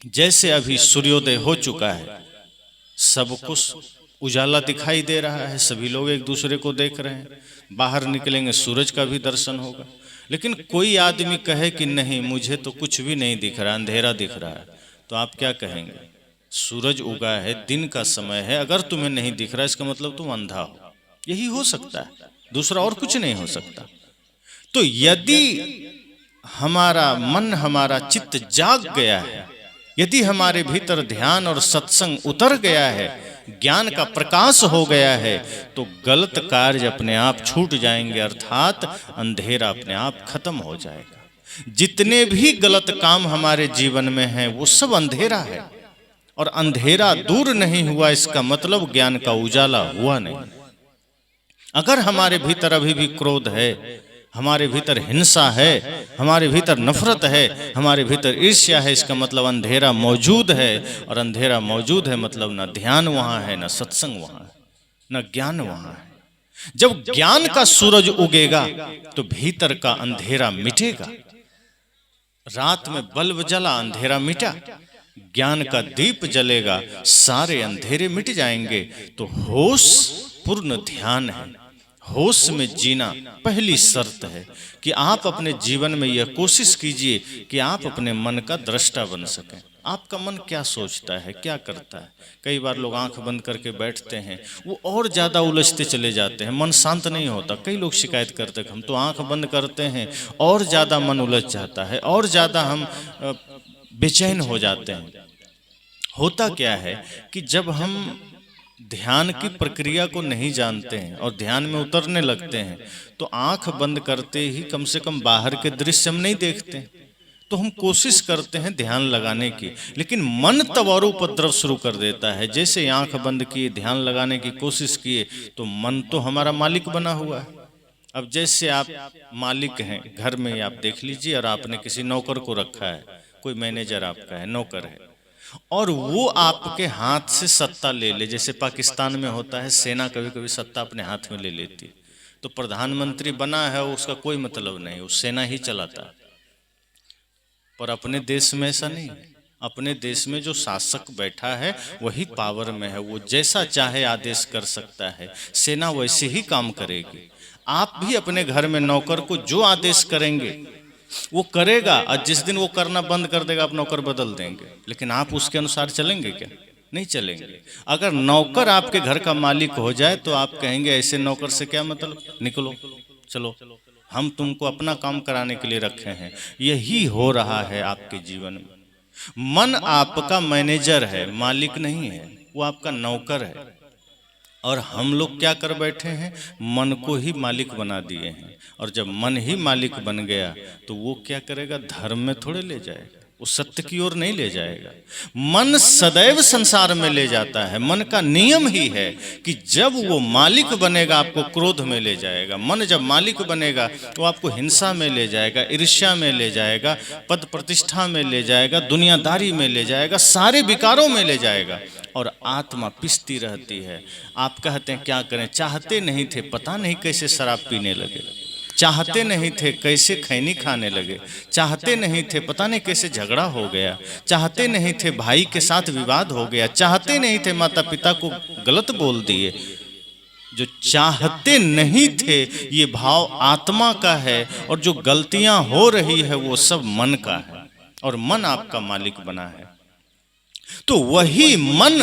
जैसे अभी सूर्योदय हो चुका है, सब कुछ उजाला दिखाई दे रहा है, सभी लोग एक दूसरे को देख रहे हैं, बाहर निकलेंगे सूरज का भी दर्शन होगा। लेकिन कोई आदमी कहे कि नहीं मुझे तो कुछ भी नहीं दिख रहा, अंधेरा दिख रहा है, तो आप क्या कहेंगे? सूरज उगा है, दिन का समय है, अगर तुम्हें नहीं दिख रहा इसका मतलब तुम अंधा हो। यही हो सकता है, दूसरा और कुछ नहीं हो सकता। तो यदि हमारा मन, हमारा चित्त जाग गया है, यदि हमारे भीतर ध्यान और सत्संग उतर गया है, ज्ञान का प्रकाश हो गया है, तो गलत कार्य अपने आप छूट जाएंगे, अर्थात अंधेरा अपने आप खत्म हो जाएगा। जितने भी गलत काम हमारे जीवन में हैं वो सब अंधेरा है, और अंधेरा दूर नहीं हुआ इसका मतलब ज्ञान का उजाला हुआ नहीं। अगर हमारे भीतर अभी भी क्रोध है, हमारे भीतर हिंसा है, हमारे भीतर नफरत है, हमारे भीतर ईर्ष्या है, इसका मतलब अंधेरा मौजूद है, और अंधेरा मौजूद है मतलब न ध्यान वहां है, न सत्संग वहां है, न ज्ञान वहां है। जब ज्ञान का सूरज उगेगा तो भीतर का अंधेरा मिटेगा। रात में बल्ब जला, अंधेरा मिटा, ज्ञान का दीप जलेगा, सारे अंधेरे मिट जाएंगे। तो होश पूर्ण ध्यान है, होश में जीना पहली शर्त है कि आप अपने जीवन में यह कोशिश कीजिए कि आप अपने मन का दृष्टा बन सकें। आपका मन क्या सोचता है, क्या करता है? कई बार लोग आंख बंद करके बैठते हैं, वो और ज़्यादा उलझते चले जाते हैं, मन शांत नहीं होता। कई लोग शिकायत करते हैं हम तो आंख बंद करते हैं और ज़्यादा मन उलझ जाता है, और ज़्यादा हम बेचैन हो जाते हैं। होता क्या है कि जब हम ध्यान की प्रक्रिया को नहीं जानते हैं और ध्यान में उतरने लगते हैं, तो आंख बंद करते ही कम से कम बाहर के दृश्य हम नहीं देखते, तो हम कोशिश करते हैं ध्यान लगाने की, लेकिन मन तब और उपद्रव शुरू कर देता है। जैसे आंख बंद किए, ध्यान लगाने की कोशिश किए, तो मन तो हमारा मालिक बना हुआ है। अब जैसे आप मालिक हैं घर में, आप देख लीजिए, और आपने किसी नौकर को रखा है, कोई मैनेजर आपका है, नौकर है, और वो आपके हाथ से सत्ता ले ले। जैसे पाकिस्तान में होता है, सेना कभी कभी सत्ता अपने हाथ में ले लेती, तो प्रधानमंत्री बना है उसका कोई मतलब नहीं, वो सेना ही चलाता है। पर अपने देश में ऐसा नहीं है। अपने देश में जो शासक बैठा है वही पावर में है, वो जैसा चाहे आदेश कर सकता है, सेना वैसे ही काम करेगी। आप भी अपने घर में नौकर को जो आदेश करेंगे वो करेगा, और जिस दिन वो करना बंद कर देगा आप नौकर बदल देंगे, लेकिन आप उसके अनुसार चलेंगे क्या? नहीं चलेंगे। अगर नौकर आपके घर का मालिक हो जाए तो आप कहेंगे ऐसे नौकर से क्या मतलब, निकलो, चलो, हम तुमको अपना काम कराने के लिए रखे हैं। यही हो रहा है आपके जीवन में। मन आपका मैनेजर है, मालिक नहीं है, वो आपका नौकर है। और हम लोग क्या कर बैठे हैं, मन को ही मालिक बना दिए हैं। और जब मन ही मालिक बन गया तो वो क्या करेगा, धर्म में थोड़े ले जाएगा, वो सत्य की ओर नहीं ले जाएगा। मन सदैव संसार में ले जाता है। मन का नियम ही है कि जब वो मालिक बनेगा आपको क्रोध में ले जाएगा, मन जब मालिक बनेगा वो आपको हिंसा में ले जाएगा, ईर्ष्या में ले जाएगा, पद प्रतिष्ठा में ले जाएगा, दुनियादारी में ले जाएगा, सारे विकारों में ले जाएगा, और आत्मा पिसती रहती है। आप कहते हैं क्या करें, चाहते नहीं थे, पता नहीं कैसे शराब पीने लगे, चाहते नहीं थे कैसे खैनी खाने लगे, चाहते नहीं थे पता नहीं कैसे झगड़ा हो गया, चाहते नहीं थे भाई के साथ विवाद हो गया, चाहते नहीं थे माता पिता को गलत बोल दिए। जो चाहते नहीं थे ये भाव आत्मा का है, और जो गलतियां हो रही है वो सब मन का है, और मन आपका मालिक बना है। तो वही मन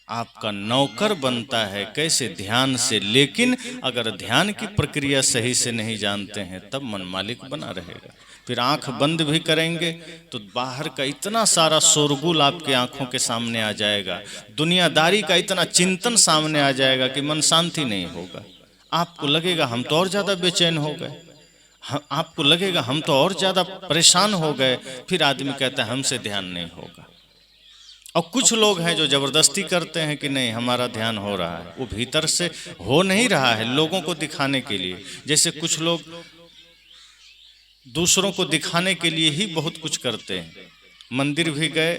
आपका नौकर बनता है, कैसे? ध्यान से। लेकिन अगर ध्यान की प्रक्रिया सही से नहीं जानते हैं तब मन मालिक बना रहेगा। फिर आंख बंद भी करेंगे तो बाहर का इतना सारा शोरगुल आपके आंखों के सामने आ जाएगा, दुनियादारी का इतना चिंतन सामने आ जाएगा कि मन शांति नहीं होगा। आपको लगेगा हम तो और ज्यादा बेचैन हो गए, आपको लगेगा हम तो और ज्यादा परेशान हो गए। फिर आदमी कहता है हमसे ध्यान नहीं होगा। और कुछ लोग हैं जो जबरदस्ती करते हैं कि नहीं हमारा ध्यान हो रहा है, वो भीतर से हो नहीं रहा है, लोगों को दिखाने के लिए। जैसे कुछ लोग दूसरों को दिखाने के लिए ही बहुत कुछ करते हैं। मंदिर भी गए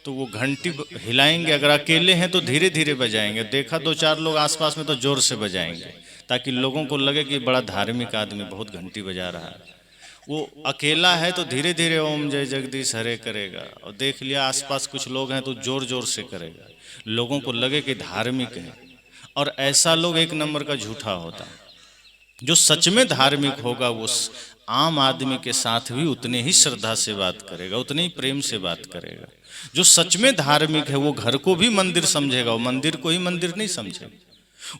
तो वो घंटी हिलाएंगे, अगर अकेले हैं तो धीरे धीरे बजाएंगे, देखा दो चार लोग आसपास में तो जोर से बजाएंगे, ताकि लोगों को लगे कि बड़ा धार्मिक आदमी बहुत घंटी बजा रहा है। वो अकेला है तो धीरे धीरे ओम जय जगदीश हरे करेगा, और देख लिया आसपास कुछ लोग हैं तो जोर जोर से करेगा, लोगों को लगे कि धार्मिक है। और ऐसा लोग एक नंबर का झूठा होता है। जो सच में धार्मिक होगा वो आम आदमी के साथ भी उतने ही श्रद्धा से बात करेगा, उतने ही प्रेम से बात करेगा। जो सच में धार्मिक है वो घर को भी मंदिर समझेगा, वो मंदिर को ही मंदिर नहीं समझेगा।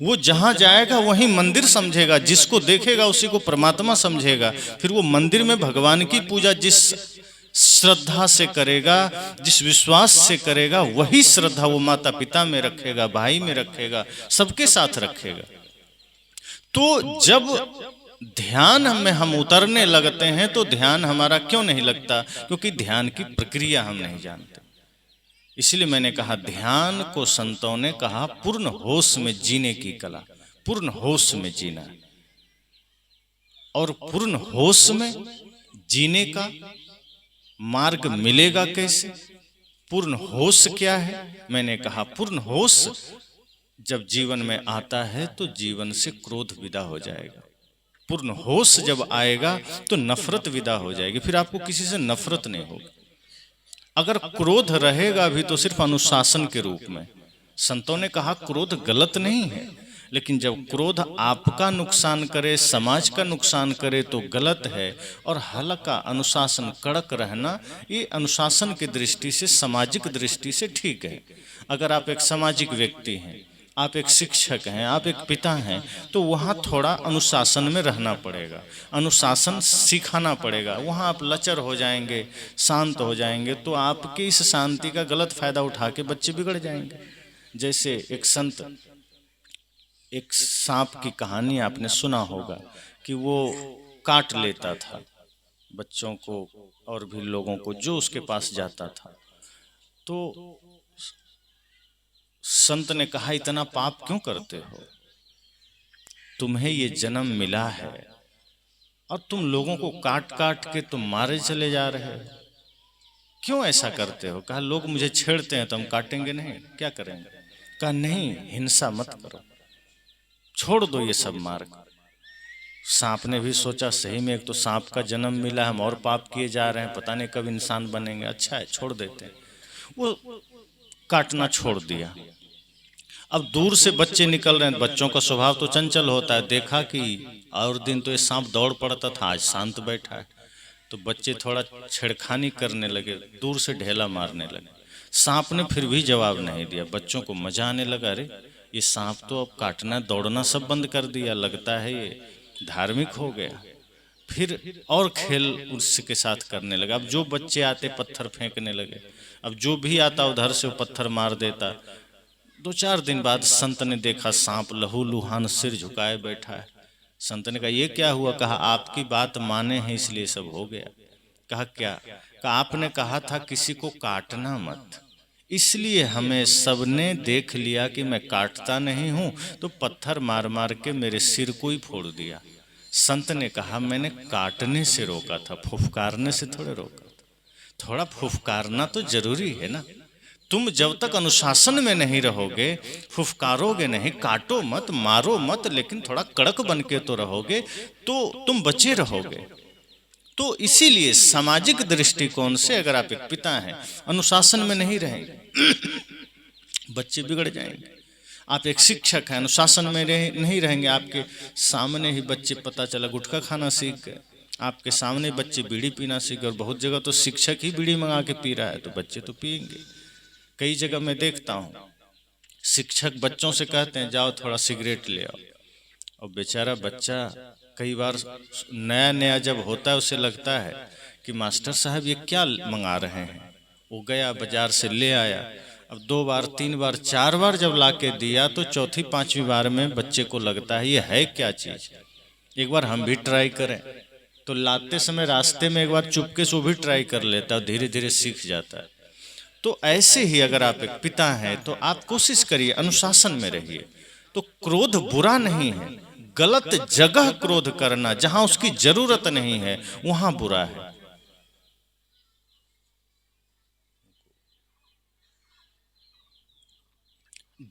वो जहां जाएगा वहीं मंदिर समझेगा, जिसको देखेगा उसी को परमात्मा समझेगा। फिर वो मंदिर में भगवान की पूजा जिस श्रद्धा से करेगा, जिस विश्वास से करेगा, वही श्रद्धा वो माता पिता में रखेगा, भाई में रखेगा, सबके साथ रखेगा। तो जब ध्यान में हम उतरने लगते हैं तो ध्यान हमारा क्यों नहीं लगता? क्योंकि ध्यान की प्रक्रिया हम नहीं जानते। इसलिए मैंने कहा ध्यान को संतों ने कहा पूर्ण होश में जीने की कला, पूर्ण होश में जीना। और पूर्ण होश में जीने का मार्ग मिलेगा कैसे? पूर्ण होश क्या है? मैंने कहा पूर्ण होश जब जीवन में आता है तो जीवन से क्रोध विदा हो जाएगा। पूर्ण होश जब आएगा तो नफरत विदा हो जाएगी, फिर आपको किसी से नफरत नहीं होगी। अगर क्रोध रहेगा भी तो सिर्फ अनुशासन के रूप में। संतों ने कहा क्रोध गलत नहीं है, लेकिन जब क्रोध आपका नुकसान करे, समाज का नुकसान करे तो गलत है। और हल्का अनुशासन, कड़क रहना, ये अनुशासन की दृष्टि से, सामाजिक दृष्टि से ठीक है। अगर आप एक सामाजिक व्यक्ति हैं, आप एक शिक्षक हैं, आप एक पिता हैं, तो वहाँ थोड़ा अनुशासन में रहना पड़ेगा, अनुशासन सिखाना पड़ेगा। वहाँ आप लचर हो जाएंगे, शांत हो जाएंगे, तो आपकी इस शांति का गलत फायदा उठा के बच्चे बिगड़ जाएंगे। जैसे एक संत, एक सांप की कहानी आपने सुना होगा कि वो काट लेता था बच्चों को और भी लोगों को जो उसके पास जाता था। तो संत ने कहा इतना पाप क्यों करते हो? तुम्हें ये जन्म मिला है और तुम लोगों को काट काट के तुम मारे चले जा रहे हो, क्यों ऐसा करते हो? कहा लोग मुझे छेड़ते हैं तो हम काटेंगे नहीं, क्या करेंगे? कहा नहीं, हिंसा मत करो, छोड़ दो ये सब मार्ग। सांप ने भी सोचा सही में एक तो सांप का जन्म मिला, हम और पाप किए जा रहे हैं, पता नहीं कब इंसान बनेंगे, अच्छा है छोड़ देते हैं। वो काटना छोड़ दिया। अब दूर से बच्चे निकल रहे हैं, बच्चों का स्वभाव तो चंचल होता है, देखा कि और दिन तो ये सांप दौड़ पड़ता था, आज शांत बैठा है, तो बच्चे थोड़ा छेड़खानी करने लगे, दूर से ढेला मारने लगे। सांप ने फिर भी जवाब नहीं दिया। बच्चों को मजा आने लगा, अरे ये सांप तो अब काटना दौड़ना सब बंद कर दिया, लगता है ये धार्मिक हो गया। फिर और खेल उसके साथ करने लगा। अब जो बच्चे आते पत्थर फेंकने लगे, अब जो भी आता उधर से वो पत्थर मार देता। 2-4 दिन बाद संत ने देखा सांप लहू लुहान सिर झुकाए बैठा है। संत ने कहा ये क्या हुआ? कहा आपकी बात माने हैं इसलिए सब हो गया। कहा क्या? कहा आपने कहा था किसी को काटना मत, इसलिए हमें सबने देख लिया कि मैं काटता नहीं हूं, तो पत्थर मार मार के मेरे सिर को ही फोड़ दिया। संत ने कहा मैंने काटने से रोका था, फुफकारने से थोड़े रोका था। थोड़ा फुफकारना तो जरूरी है ना। तुम जब तक अनुशासन में नहीं रहोगे, फुफकारोगे नहीं, काटो मत, मारो मत, लेकिन थोड़ा कड़क बन के तो रहोगे, तो तुम बचे रहोगे। तो इसीलिए सामाजिक दृष्टिकोण से अगर आप एक पिता हैं, अनुशासन में नहीं रहेंगे बच्चे बिगड़ जाएंगे। आप एक शिक्षक हैं, अनुशासन में नहीं रहेंगे, आपके सामने ही बच्चे पता चला गुटखा खाना सीख गए, आपके सामने बच्चे बीड़ी पीना सीख गए। और बहुत जगह तो शिक्षक ही बीड़ी मंगा के पी रहा है, तो बच्चे तो पिएंगे। कई जगह मैं देखता हूँ शिक्षक बच्चों से कहते हैं जाओ थोड़ा सिगरेट ले आओ, और बेचारा बच्चा कई बार नया नया जब होता है उसे लगता है कि मास्टर साहब ये क्या मंगा रहे हैं। वो गया बाजार से ले आया, अब 2 बार 3 बार 4 बार जब लाके दिया तो चौथी 5वीं बार में बच्चे को लगता है ये है क्या चीज़, एक बार हम भी ट्राई करें। तो लाते समय रास्ते में एक बार चुपके से वो भी ट्राई कर लेता है, धीरे धीरे सीख जाता है। तो ऐसे ही अगर आप एक पिता हैं तो आप कोशिश करिए अनुशासन में रहिए। तो क्रोध बुरा नहीं है, गलत जगह क्रोध करना, जहां उसकी जरूरत नहीं है वहां बुरा है।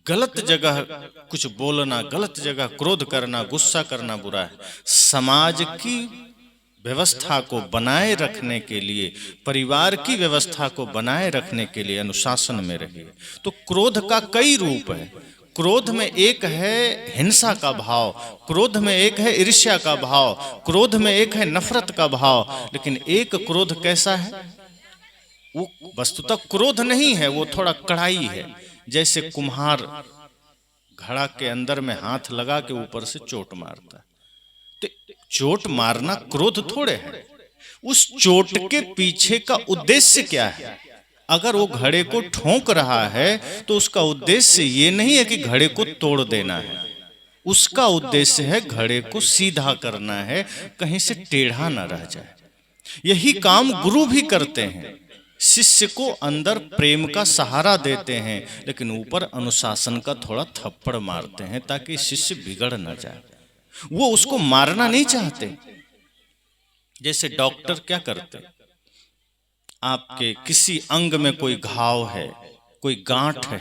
गलत जगह कुछ बोलना, गलत जगह क्रोध करना, गुस्सा करना बुरा है। समाज की व्यवस्था को बनाए रखने के लिए, परिवार की व्यवस्था को बनाए रखने के लिए अनुशासन में रहिए। तो क्रोध का कई रूप है। क्रोध में एक है हिंसा का भाव, क्रोध में एक है ईर्ष्या का भाव, क्रोध में एक है नफरत का भाव। लेकिन एक क्रोध कैसा है? वो वस्तुतः क्रोध नहीं है, वो थोड़ा कड़ाई है। जैसे कुम्हार घड़ा के अंदर में हाथ लगा के ऊपर से चोट मारता है, तो चोट मारना क्रोध थोड़े है। उस चोट के पीछे का उद्देश्य क्या है? अगर वो घड़े को ठोक रहा है तो उसका उद्देश्य ये नहीं है कि घड़े को तोड़ देना है, उसका उद्देश्य है घड़े को सीधा करना है, कहीं से टेढ़ा ना रह जाए। यही काम गुरु भी करते हैं। शिष्य को अंदर प्रेम का सहारा देते हैं, लेकिन ऊपर अनुशासन का थोड़ा थप्पड़ मारते हैं ताकि शिष्य बिगड़ ना जाए। वो उसको मारना नहीं चाहते। जैसे डॉक्टर क्या करते, आपके किसी अंग में कोई घाव है, कोई गांठ है,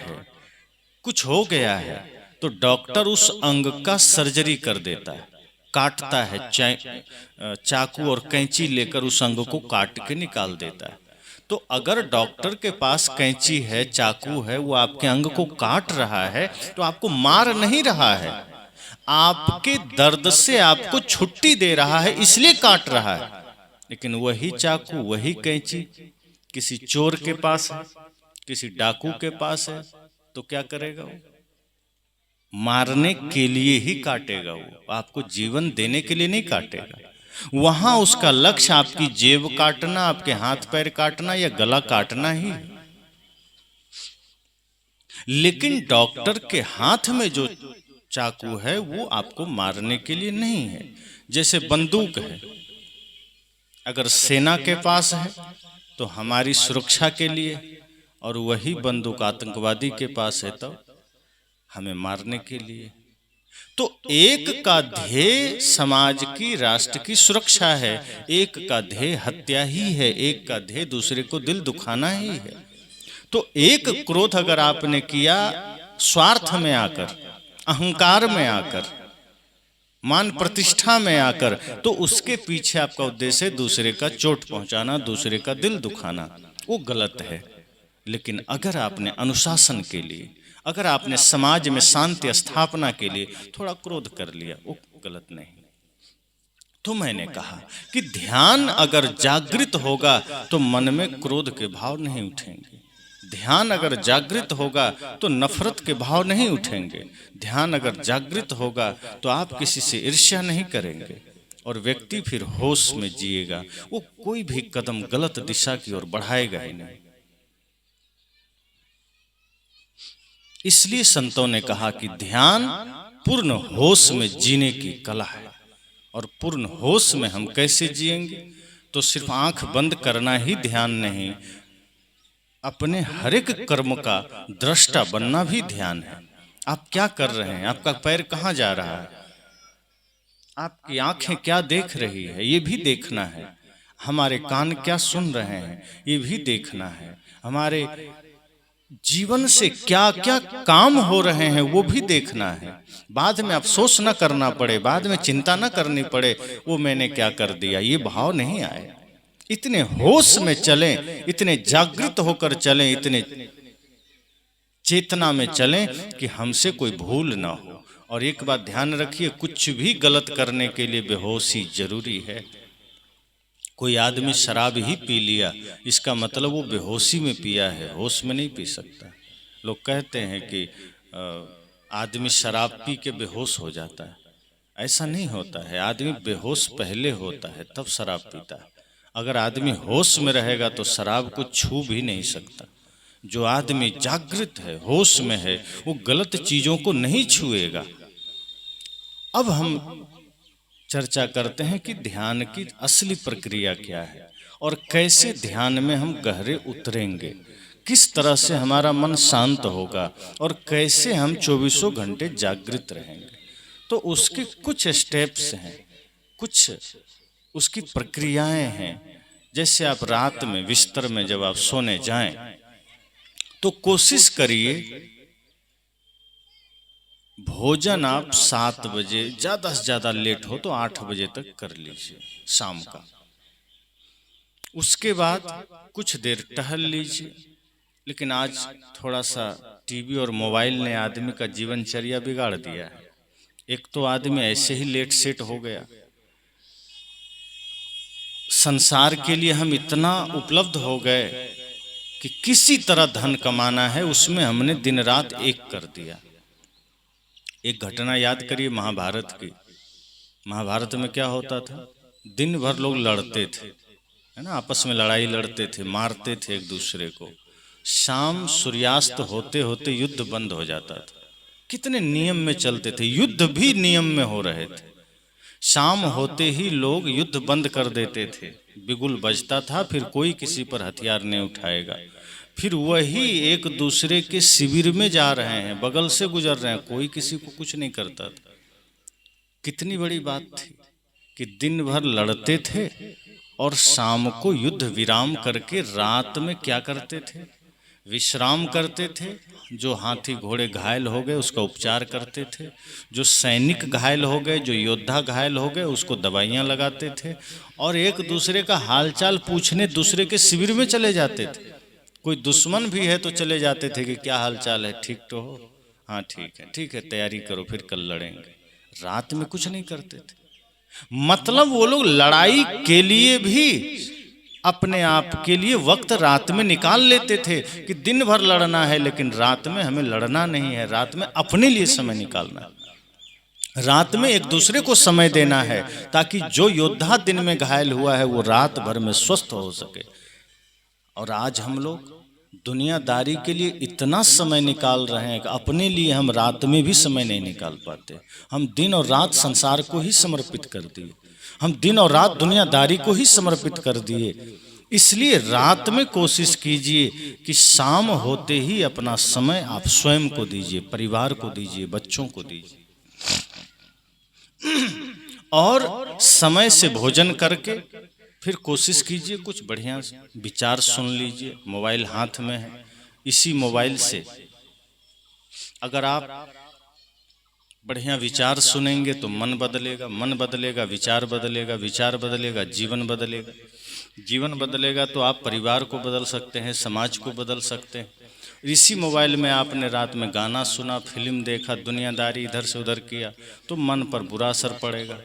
कुछ हो गया है, तो डॉक्टर उस अंग का सर्जरी कर देता है, काटता है, चाकू और कैंची लेकर उस अंग को काट के निकाल देता है। तो अगर डॉक्टर के पास कैंची है, चाकू है, वो आपके अंग को काट रहा है तो आपको मार नहीं रहा है, आपके दर्द से आपको छुट्टी दे रहा है, इसलिए काट रहा है। लेकिन वही चाकू, वही कैंची किसी चोर के पास है, किसी डाकू के पास है, तो क्या करेगा? वो मारने के लिए ही काटेगा, वो आपको जीवन देने के लिए नहीं काटेगा। वहां उसका लक्ष्य आपकी जेब काटना, आपके हाथ पैर काटना या गला काटना ही है। लेकिन डॉक्टर के हाथ में जो चाकू है वो आपको मारने के लिए नहीं है। जैसे बंदूक है, अगर सेना के पास है तो हमारी सुरक्षा के लिए, और वही बंदूक आतंकवादी के पास है तो हमें मारने के लिए। तो एक का ध्येय समाज की, राष्ट्र की सुरक्षा है, एक का ध्येय हत्या ही है, एक का ध्येय दूसरे को दिल दुखाना ही है। तो एक क्रोध अगर आपने किया स्वार्थ में आकर, अहंकार में आकर, मान प्रतिष्ठा में आकर, तो उसके पीछे आपका उद्देश्य है दूसरे का चोट पहुंचाना, दूसरे का दिल दुखाना, वो गलत है। लेकिन अगर आपने अनुशासन के लिए, अगर आपने समाज में शांति स्थापना के लिए थोड़ा क्रोध कर लिया, वो गलत नहीं। तो मैंने कहा कि ध्यान अगर जागृत होगा तो मन में क्रोध के भाव नहीं उठेंगे। ध्यान अगर जागृत होगा तो नफरत के भाव नहीं उठेंगे। ध्यान अगर जागृत होगा तो आप किसी से ईर्ष्या नहीं करेंगे, और व्यक्ति फिर होश में जिएगा, वो कोई भी कदम गलत दिशा की ओर बढ़ाएगा ही नहीं। इसलिए संतों ने कहा कि ध्यान पूर्ण होश में जीने की कला है। और पूर्ण होश में हम कैसे जिएंगे? तो सिर्फ आंख बंद करना ही ध्यान नहीं, अपने हर एक कर्म का दृष्टा बनना भी ध्यान है। आप क्या कर रहे हैं, आपका पैर कहाँ जा रहा है, आपकी आंखें क्या देख रही है, ये भी देखना है। हमारे कान क्या सुन रहे हैं, ये भी देखना है। हमारे जीवन से क्या क्या काम हो रहे हैं, वो भी देखना है। बाद में अफसोस न करना पड़े, बाद में चिंता न करनी पड़े, वो मैंने क्या कर दिया, ये भाव नहीं आए। इतने होश में चलें, इतने जागृत होकर चलें, इतने चेतना में चलें कि हमसे कोई भूल ना हो। और एक बात ध्यान रखिए, कुछ भी गलत करने के लिए बेहोशी जरूरी है। कोई आदमी शराब ही पी लिया, इसका मतलब वो बेहोशी में पिया है, होश में नहीं पी सकता। लोग कहते हैं कि आदमी शराब पी के बेहोश हो जाता है, ऐसा नहीं होता है। आदमी बेहोश पहले होता है तब शराब पीता है। अगर आदमी होश में रहेगा तो शराब को छू भी नहीं सकता। जो आदमी जागृत है, होश में है, वो गलत चीजों को नहीं छुएगा। अब हम चर्चा करते हैं कि ध्यान की असली प्रक्रिया क्या है और कैसे ध्यान में हम गहरे उतरेंगे, किस तरह से हमारा मन शांत होगा और कैसे हम 24 घंटे जागृत रहेंगे। तो उसके कुछ स्टेप्स हैं, कुछ उसकी प्रक्रियाएं हैं। जैसे आप रात में बिस्तर में जब आप सोने जाएं तो कोशिश करिए भोजन आप 7 बजे, ज़्यादा से ज़्यादा लेट हो तो 8 बजे तक कर लीजिए शाम का। उसके बाद कुछ देर टहल लीजिए। लेकिन आज थोड़ा सा टीवी और मोबाइल ने आदमी का जीवनचर्या बिगाड़ दिया है। एक तो आदमी ऐसे ही लेट सेट हो गया, संसार के लिए हम इतना उपलब्ध हो गए कि किसी तरह धन कमाना है, उसमें हमने दिन रात एक कर दिया। एक घटना याद करिए महाभारत की। महाभारत में क्या होता था, दिन भर लोग लड़ते थे, है ना, आपस में लड़ाई लड़ते थे, मारते थे एक दूसरे को। शाम सूर्यास्त होते होते युद्ध बंद हो जाता था। कितने नियम में चलते थे, युद्ध भी नियम में हो रहे थे। शाम होते ही लोग युद्ध बंद कर देते थे, बिगुल बजता था, फिर कोई किसी पर हथियार नहीं उठाएगा। फिर वही एक दूसरे के शिविर में जा रहे हैं, बगल से गुजर रहे हैं, कोई किसी को कुछ नहीं करता था। कितनी बड़ी बात थी कि दिन भर लड़ते थे और शाम को युद्ध विराम करके रात में क्या करते थे, विश्राम करते थे। जो हाथी घोड़े घायल हो गए उसका उपचार करते थे, जो सैनिक घायल हो गए, जो योद्धा घायल हो गए उसको दवाइयाँ लगाते थे, और एक दूसरे का हालचाल पूछने दूसरे के शिविर में चले जाते थे। कोई दुश्मन भी है तो चले जाते थे कि क्या हालचाल है, ठीक तो हो, हाँ ठीक है, तैयारी करो, फिर कल लड़ेंगे। रात में कुछ नहीं करते थे। मतलब वो लोग लड़ाई के लिए भी अपने आप के लिए वक्त रात में निकाल लेते थे कि दिन भर लड़ना है, लेकिन रात में हमें लड़ना नहीं है, रात में अपने लिए समय निकालना है, रात में एक दूसरे को समय देना है, ताकि जो योद्धा दिन में घायल हुआ है वो रात भर में स्वस्थ हो सके। और आज हम लोग दुनियादारी के लिए इतना समय निकाल रहे हैं कि अपने लिए हम रात में भी समय नहीं निकाल पाते। हम दिन और रात संसार को ही समर्पित कर दिए, हम दिन और रात दुनियादारी को ही समर्पित कर दिए। इसलिए रात में कोशिश कीजिए कि शाम होते ही अपना समय आप स्वयं को दीजिए, परिवार को दीजिए, बच्चों को दीजिए, और समय से भोजन करके फिर कोशिश कीजिए कुछ बढ़िया विचार सुन लीजिए। मोबाइल हाथ में है, इसी मोबाइल से अगर आप बढ़िया विचार सुनेंगे तो मन बदलेगा, मन बदलेगा विचार बदलेगा, विचार बदलेगा जीवन बदलेगा, जीवन बदलेगा तो आप परिवार को बदल सकते हैं, समाज को बदल सकते हैं। इसी मोबाइल में आपने रात में गाना सुना, फिल्म देखा, दुनियादारी इधर से उधर किया तो मन पर बुरा असर पड़ेगा।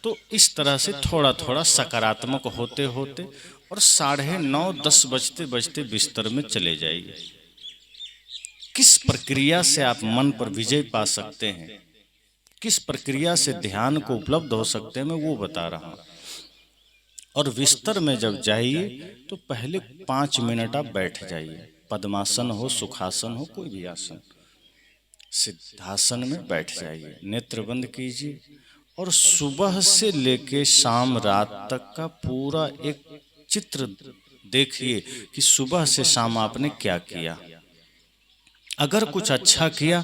तो इस तरह से थोड़ा थोड़ा सकारात्मक होते होते और 9:30-10 बजते बजते बिस्तर में चले जाइए। किस प्रक्रिया से आप मन पर विजय पा सकते हैं, किस प्रक्रिया से ध्यान को उपलब्ध हो सकते हैं, मैं वो बता रहा हूँ। और बिस्तर में जब जाइए तो पहले 5 मिनट आप बैठ जाइए, पद्मासन हो, सुखासन हो, कोई भी आसन, सिद्धासन में बैठ जाइए, नेत्र बंद कीजिए और सुबह से लेके शाम रात तक का पूरा एक चित्र देखिए कि सुबह से शाम आपने क्या किया। अगर कुछ अच्छा किया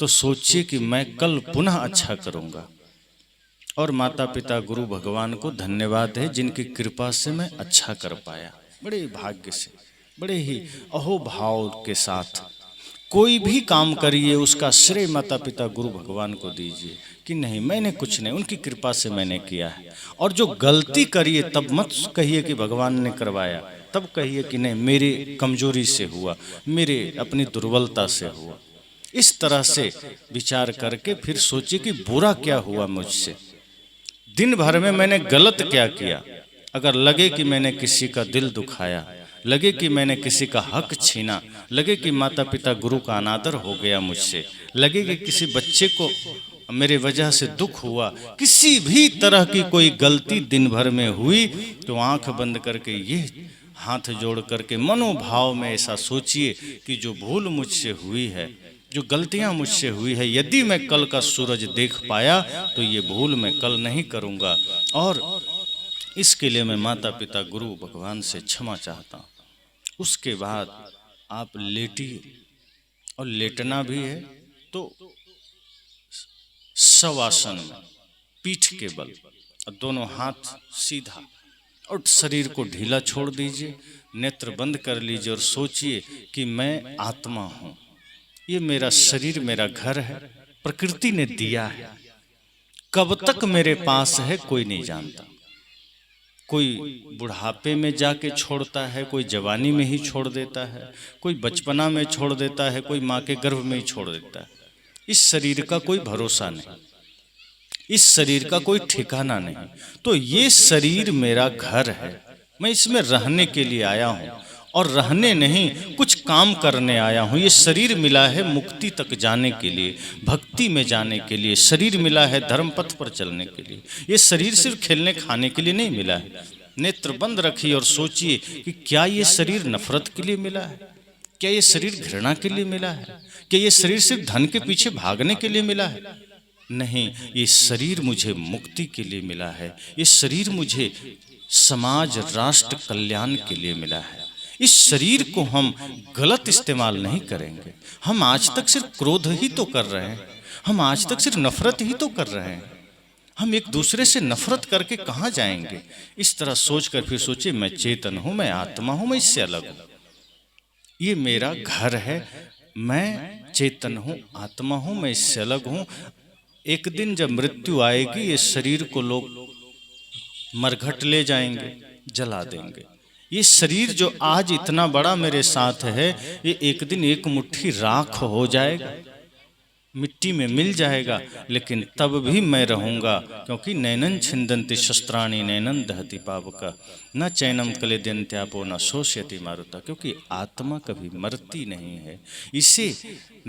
तो सोचिए कि मैं कल पुनः अच्छा करूंगा। और माता पिता गुरु भगवान को धन्यवाद है जिनकी कृपा से मैं अच्छा कर पाया। बड़े भाग्य से, बड़े ही अहोभाव के साथ कोई भी काम करिए, उसका श्रेय माता पिता गुरु भगवान को दीजिए कि नहीं मैंने कुछ नहीं, उनकी कृपा से मैंने किया है। और जो गलती करिए तब मत कहिए कि भगवान ने करवाया, तब कहिए कि नहीं मेरी कमजोरी से हुआ, मेरे अपनी दुर्बलता से हुआ। इस तरह से विचार करके फिर सोचिए कि बुरा क्या हुआ मुझसे, दिन भर में मैंने गलत क्या किया। अगर लगे कि मैंने किसी का दिल दुखाया, लगे कि मैंने किसी का हक छीना, लगे कि माता पिता गुरु का अनादर हो गया मुझसे, लगे कि किसी बच्चे को मेरे वजह से दुख हुआ, किसी भी तरह की कोई गलती दिन भर में हुई, तो आंख बंद करके ये हाथ जोड़ करके मनोभाव में ऐसा सोचिए कि जो भूल मुझसे हुई है, जो गलतियां मुझसे हुई है, यदि मैं कल का सूरज देख पाया तो ये भूल मैं कल नहीं करूंगा। और इसके लिए मैं माता पिता गुरु भगवान से क्षमा चाहता हूँ। उसके बाद आप लेटिए, और लेटना भी है तो शवासन में पीठ के बल, और दोनों हाथ सीधा और शरीर को ढीला छोड़ दीजिए, नेत्र बंद कर लीजिए और सोचिए कि मैं आत्मा हूँ, ये मेरा शरीर मेरा घर है, प्रकृति ने दिया है, कब तक मेरे पास है कोई नहीं जानता। कोई बुढ़ापे में जाके छोड़ता है, कोई जवानी में ही छोड़ देता है, कोई बचपना में छोड़ देता है, कोई माँ के गर्भ में ही छोड़ देता है। इस शरीर का कोई भरोसा नहीं, इस शरीर का कोई ठिकाना नहीं। तो ये शरीर मेरा घर है, मैं इसमें रहने के लिए आया हूँ और रहने नहीं, कुछ काम करने आया हूँ। ये शरीर मिला है मुक्ति तक जाने के लिए, भक्ति में जाने के लिए। शरीर मिला है धर्म पथ पर चलने के लिए। ये शरीर सिर्फ खेलने खाने के लिए नहीं मिला है। नेत्र बंद रखिए और सोचिए कि क्या ये शरीर नफरत के लिए मिला है? क्या ये शरीर घृणा के लिए मिला है? क्या ये शरीर सिर्फ धन के पीछे भागने के लिए मिला है? नहीं, ये शरीर मुझे मुक्ति के लिए मिला है। ये शरीर मुझे समाज राष्ट्र कल्याण के लिए मिला है। इस शरीर को हम गलत इस्तेमाल नहीं करेंगे। हम आज तक सिर्फ क्रोध ही तो कर रहे हैं, हम आज तक सिर्फ नफरत ही तो कर रहे हैं। हम एक दूसरे से नफरत करके कहाँ जाएंगे? इस तरह सोचकर फिर सोचिए, मैं चेतन हूँ, मैं आत्मा हूँ, मैं इससे अलग हूँ। ये मेरा घर है, मैं चेतन हूँ, आत्मा हूँ, मैं इससे अलग हूँ। एक दिन जब मृत्यु आएगी, ये शरीर को लोग मरघट ले जाएंगे, जला देंगे। ये शरीर जो आज इतना बड़ा मेरे साथ है, ये एक दिन एक मुट्ठी राख हो जाएगा, मिट्टी में मिल जाएगा, लेकिन तब भी मैं रहूंगा, क्योंकि नैनन छिंदन्ति शस्त्राणि नैनन दहति पावका न चैनम क्लेदन्त्यापो न शोष्यति मारुता। क्योंकि आत्मा कभी मरती नहीं है। इसे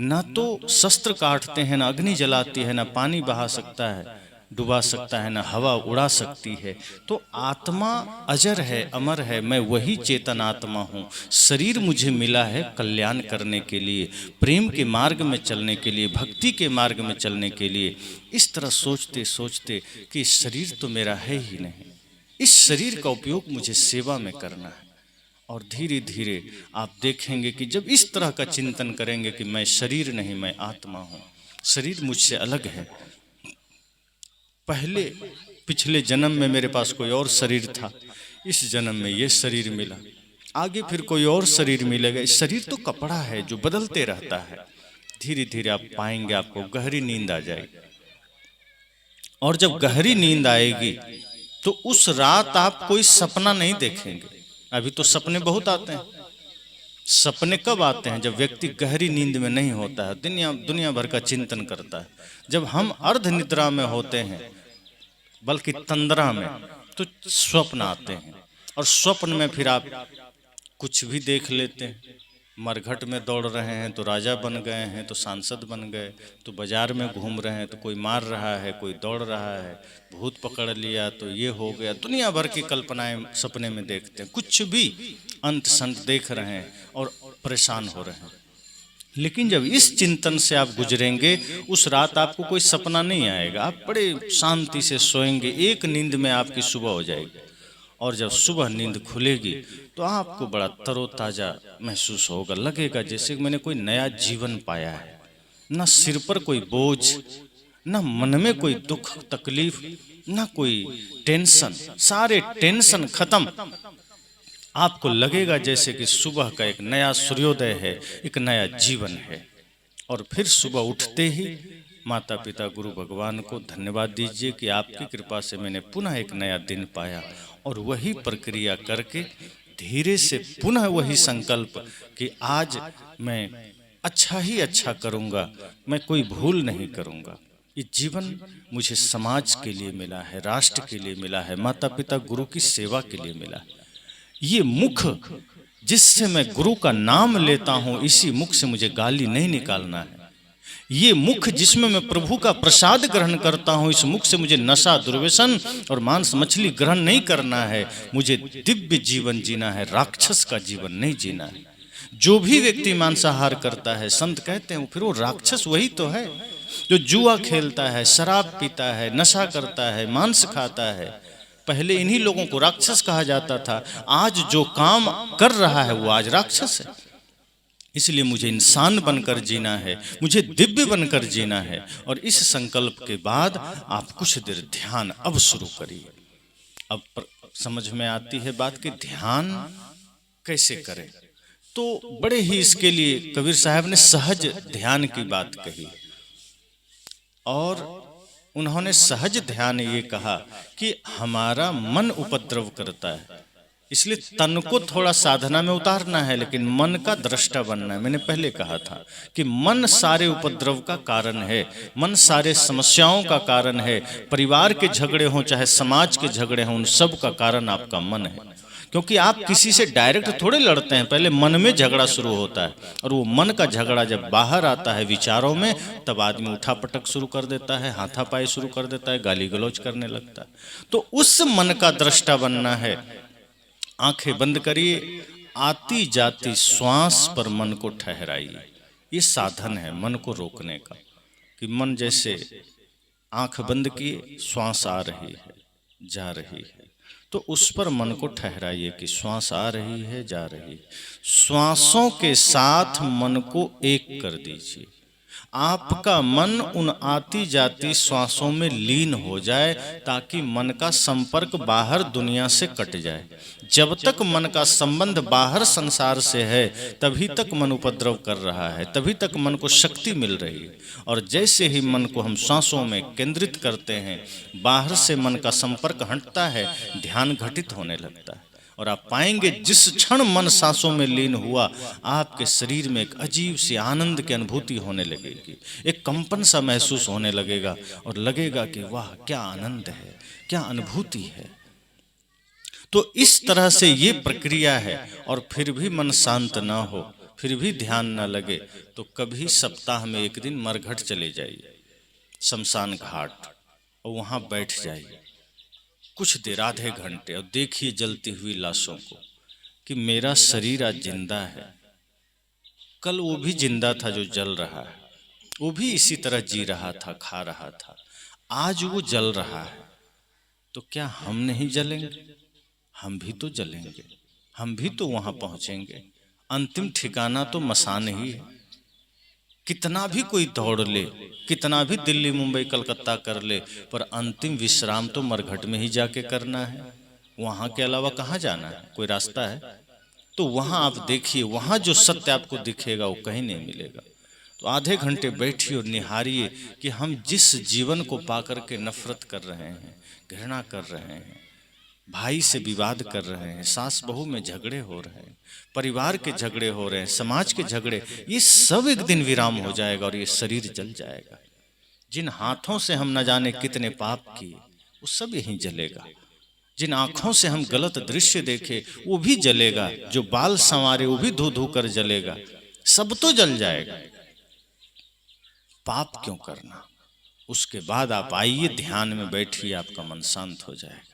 न तो शस्त्र काटते हैं, न अग्नि जलाती है, न पानी बहा सकता है, डुबा सकता है, न हवा उड़ा सकती है। तो आत्मा अजर है, अमर है। मैं वही चेतन आत्मा हूँ। शरीर मुझे मिला है कल्याण करने के लिए, प्रेम के मार्ग में चलने के लिए, भक्ति के मार्ग में चलने के लिए। इस तरह सोचते सोचते कि शरीर तो मेरा है ही नहीं, इस शरीर का उपयोग मुझे सेवा में करना है। और धीरे धीरे आप देखेंगे कि जब इस तरह का चिंतन करेंगे कि मैं शरीर नहीं, मैं आत्मा हूँ, शरीर मुझसे अलग है। पहले पिछले जन्म में मेरे पास कोई और शरीर था, इस जन्म में ये शरीर मिला, आगे फिर कोई और शरीर मिलेगा। इस शरीर तो कपड़ा है जो बदलते रहता है। धीरे धीरे आप पाएंगे, आपको गहरी नींद आ जाएगी। और जब गहरी नींद आएगी तो उस रात आप कोई सपना नहीं देखेंगे। अभी तो सपने बहुत आते हैं। सपने कब आते हैं? जब व्यक्ति गहरी नींद में नहीं होता है, दुनिया भर का चिंतन करता है। जब हम अर्ध निद्रा में होते हैं, बल्कि तंद्रा में, तो स्वप्न आते हैं। और स्वप्न में फिर आप कुछ भी देख लेते हैं। मरघट में दौड़ रहे हैं तो राजा बन गए हैं, तो सांसद बन गए, तो बाजार में घूम रहे हैं तो कोई मार रहा है, कोई दौड़ रहा है, भूत पकड़ लिया तो ये हो गया। दुनिया भर की कल्पनाएं सपने में देखते हैं, कुछ भी अंत संत देख रहे हैं और परेशान हो रहे हैं। लेकिन जब इस चिंतन से आप गुजरेंगे, उस रात आपको कोई सपना नहीं आएगा। आप बड़े शांति से सोएंगे, एक नींद में आपकी सुबह हो जाएगी। और जब सुबह नींद खुलेगी तो आपको बड़ा तरोताजा महसूस होगा, लगेगा जैसे मैंने कोई नया जीवन पाया है। न सिर पर कोई बोझ, न मन में कोई दुख तकलीफ, न कोई टेंशन, सारे टेंशन खत्म। आपको लगेगा जैसे कि सुबह का एक नया सूर्योदय है, एक नया जीवन है। और फिर सुबह उठते ही माता पिता गुरु भगवान को धन्यवाद दीजिए कि आपकी कृपा से मैंने पुनः एक नया दिन पाया। और वही प्रक्रिया करके धीरे से पुनः वही संकल्प कि आज मैं अच्छा ही अच्छा करूँगा, मैं कोई भूल नहीं करूँगा। ये जीवन मुझे समाज के लिए मिला है, राष्ट्र के लिए मिला है, माता पिता गुरु की सेवा के लिए मिला है। ये मुख जिससे मैं गुरु का नाम लेता हूँ, इसी मुख से मुझे गाली नहीं निकालना है। ये मुख जिसमें मैं प्रभु का प्रसाद ग्रहण करता हूँ, इस मुख से मुझे नशा, दुर्व्यसन और मांस मछली ग्रहण नहीं करना है। मुझे दिव्य जीवन जीना है, राक्षस का जीवन नहीं जीना है। जो भी व्यक्ति मांसाहार करता है, संत कहते हैं फिर वो राक्षस वही तो है जो जुआ खेलता है, शराब पीता है, नशा करता है, मांस खाता है। पहले इन्हीं लोगों को राक्षस कहा जाता था। आज जो काम कर रहा है वो आज राक्षस है। इसलिए मुझे इंसान बनकर जीना है, मुझे दिव्य बनकर जीना है। और इस संकल्प के बाद आप कुछ देर ध्यान अब शुरू करिए। अब समझ में आती है बात कि ध्यान कैसे करें। तो बड़े ही इसके लिए कबीर साहब ने सहज ध्यान की बात कही। और उन्होंने सहज ध्यान ये कहा कि हमारा मन उपद्रव करता है, इसलिए तन को थोड़ा साधना में उतारना है, लेकिन मन का दृष्टा बनना है। मैंने पहले कहा था कि मन सारे उपद्रव का कारण है, मन सारे समस्याओं का कारण है। परिवार के झगड़े हों चाहे समाज के झगड़े हों, उन सब का कारण आपका मन है। क्योंकि आप किसी से डायरेक्ट थोड़े लड़ते हैं, पहले मन में झगड़ा शुरू होता है, और वो मन का झगड़ा जब बाहर आता है विचारों में, तब आदमी उठापटक शुरू कर देता है, हाथापाई शुरू कर देता है, गाली गलौज करने लगता है। तो उस मन का दृष्टा बनना है। आंखें बंद करिए, आती जाती श्वास पर मन को ठहराइए। ये साधन है मन को रोकने का, कि मन जैसे आंख बंद किए, श्वास आ रही है जा रही है, तो उस पर मन को ठहराइए कि श्वास आ रही है जा रही है। श्वासों के साथ मन को एक कर दीजिए। आपका मन उन आती जाती श्वासों में लीन हो जाए, ताकि मन का संपर्क बाहर दुनिया से कट जाए। जब तक मन का संबंध बाहर संसार से है, तभी तक मन उपद्रव कर रहा है, तभी तक मन को शक्ति मिल रही है। और जैसे ही मन को हम श्वासों में केंद्रित करते हैं, बाहर से मन का संपर्क हटता है, ध्यान घटित होने लगता है। और आप पाएंगे जिस क्षण मन सांसों में लीन हुआ, आपके शरीर में एक अजीब सी आनंद की अनुभूति होने लगेगी, एक कंपन सा महसूस होने लगेगा, और लगेगा कि वाह क्या आनंद है, क्या अनुभूति है। तो इस तरह से ये प्रक्रिया है। और फिर भी मन शांत ना हो, फिर भी ध्यान ना लगे, तो कभी सप्ताह में एक दिन मरघट चले जाइए, शमशान घाट, और वहाँ बैठ जाइए कुछ देर, आधे घंटे, और देखिए जलती हुई लाशों को कि मेरा शरीर आज जिंदा है। कल वो भी जिंदा था जो जल रहा है, वो भी इसी तरह जी रहा था, खा रहा था, आज वो जल रहा है। तो क्या हम नहीं जलेंगे? हम भी तो जलेंगे, हम भी तो वहां पहुंचेंगे। अंतिम ठिकाना तो मसान ही है। कितना भी कोई दौड़ ले, कितना भी दिल्ली मुंबई कलकत्ता कर ले, पर अंतिम विश्राम तो मरघट में ही जाके करना है। वहां के अलावा कहाँ जाना है? कोई रास्ता है? तो वहां आप देखिए, वहां जो सत्य आपको दिखेगा वो कहीं नहीं मिलेगा। तो आधे घंटे बैठिए और निहारिए कि हम जिस जीवन को पाकर के नफरत कर रहे हैं, घृणा कर रहे हैं, भाई से विवाद कर रहे हैं, सास बहू में झगड़े हो रहे हैं, परिवार के झगड़े हो रहे हैं, समाज के झगड़े, ये सब एक दिन विराम हो जाएगा और ये शरीर जल जाएगा। जिन हाथों से हम न जाने कितने पाप किए, वो सब यहीं जलेगा। जिन आंखों से हम गलत दृश्य देखे, वो भी जलेगा। जो बाल संवारे, वो भी धू धू कर जलेगा। सब तो जल जाएगा। पाप क्यों करना? उसके बाद आप आइए, ध्यान में बैठिए, आपका मन शांत हो जाएगा।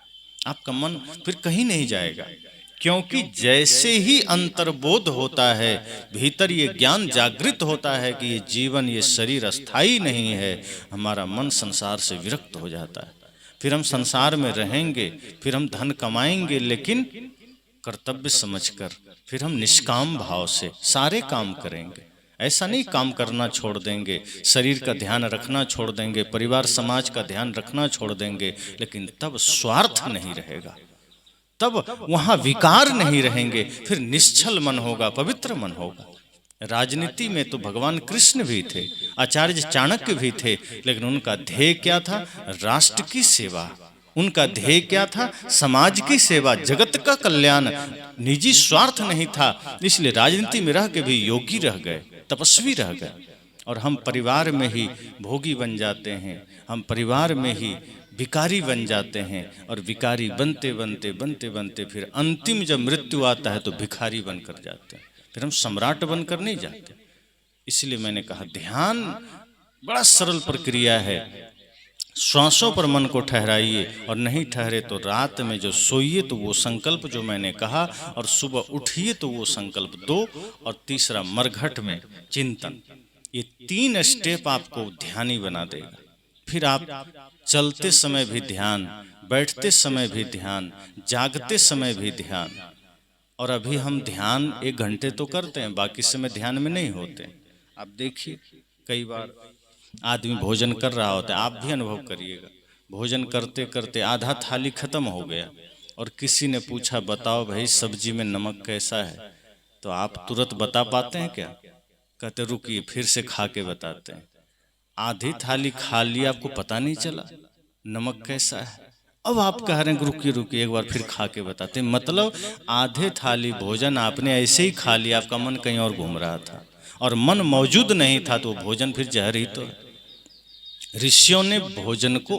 आपका मन फिर कहीं नहीं जाएगा, क्योंकि जैसे ही अंतर्बोध होता है, भीतर ये ज्ञान जागृत होता है कि ये जीवन, ये शरीर अस्थाई नहीं है, हमारा मन संसार से विरक्त हो जाता है। फिर हम संसार में रहेंगे, फिर हम धन कमाएंगे, लेकिन कर्तव्य समझकर, फिर हम निष्काम भाव से सारे काम करेंगे। ऐसा नहीं काम करना छोड़ देंगे, शरीर का ध्यान रखना छोड़ देंगे, परिवार समाज का ध्यान रखना छोड़ देंगे, लेकिन तब स्वार्थ नहीं रहेगा, तब वहां विकार नहीं रहेंगे, फिर निश्चल मन होगा, पवित्र मन होगा। राजनीति में तो भगवान कृष्ण भी थे, आचार्य चाणक्य भी थे, लेकिन उनका ध्येय क्या था? राष्ट्र की सेवा। उनका ध्येय क्या था? समाज की सेवा, जगत का कल्याण। निजी स्वार्थ नहीं था, इसलिए राजनीति में रह के भी योगी रह गए, तपस्वी रह गए। और हम परिवार में ही भोगी बन जाते हैं, हम परिवार में ही भिकारी बन जाते हैं, और भिकारी बनते बनते बनते बनते फिर अंतिम जब मृत्यु आता है तो भिखारी बनकर जाते हैं, फिर हम सम्राट बनकर नहीं जाते। इसलिए मैंने कहा ध्यान बड़ा सरल प्रक्रिया है। श्वासों पर मन को ठहराइए, और नहीं ठहरे तो रात में जो सोइए तो वो संकल्प जो मैंने कहा, और सुबह उठिए तो वो संकल्प दो, और तीसरा मरघट में चिंतन। ये 3 स्टेप आपको ध्यानी बना देगा। फिर आप चलते समय भी ध्यान, बैठते समय भी ध्यान, जागते समय भी ध्यान। और अभी हम ध्यान 1 घंटे तो करते हैं, बाकी समय ध्यान में नहीं होते। आप देखिए, कई बार आदमी भोजन कर रहा होता है, आप भी अनुभव करिएगा, भोजन करते करते आधा थाली खत्म हो गया, और किसी ने पूछा बताओ भाई सब्जी में नमक कैसा है, तो आप तुरंत बता पाते हैं क्या? कहते रुकिए फिर से खा के बताते हैं। आधी थाली खा ली, आपको पता नहीं चला नमक कैसा है। अब आप कह रहे हैं रुकिए रुकिए एक बार फिर खा के बताते। मतलब आधे थाली भोजन आपने ऐसे ही खा लिया, आपका मन कहीं और घूम रहा था और मन मौजूद नहीं था, तो भोजन फिर जहर ही तो है। ऋषियों ने भोजन को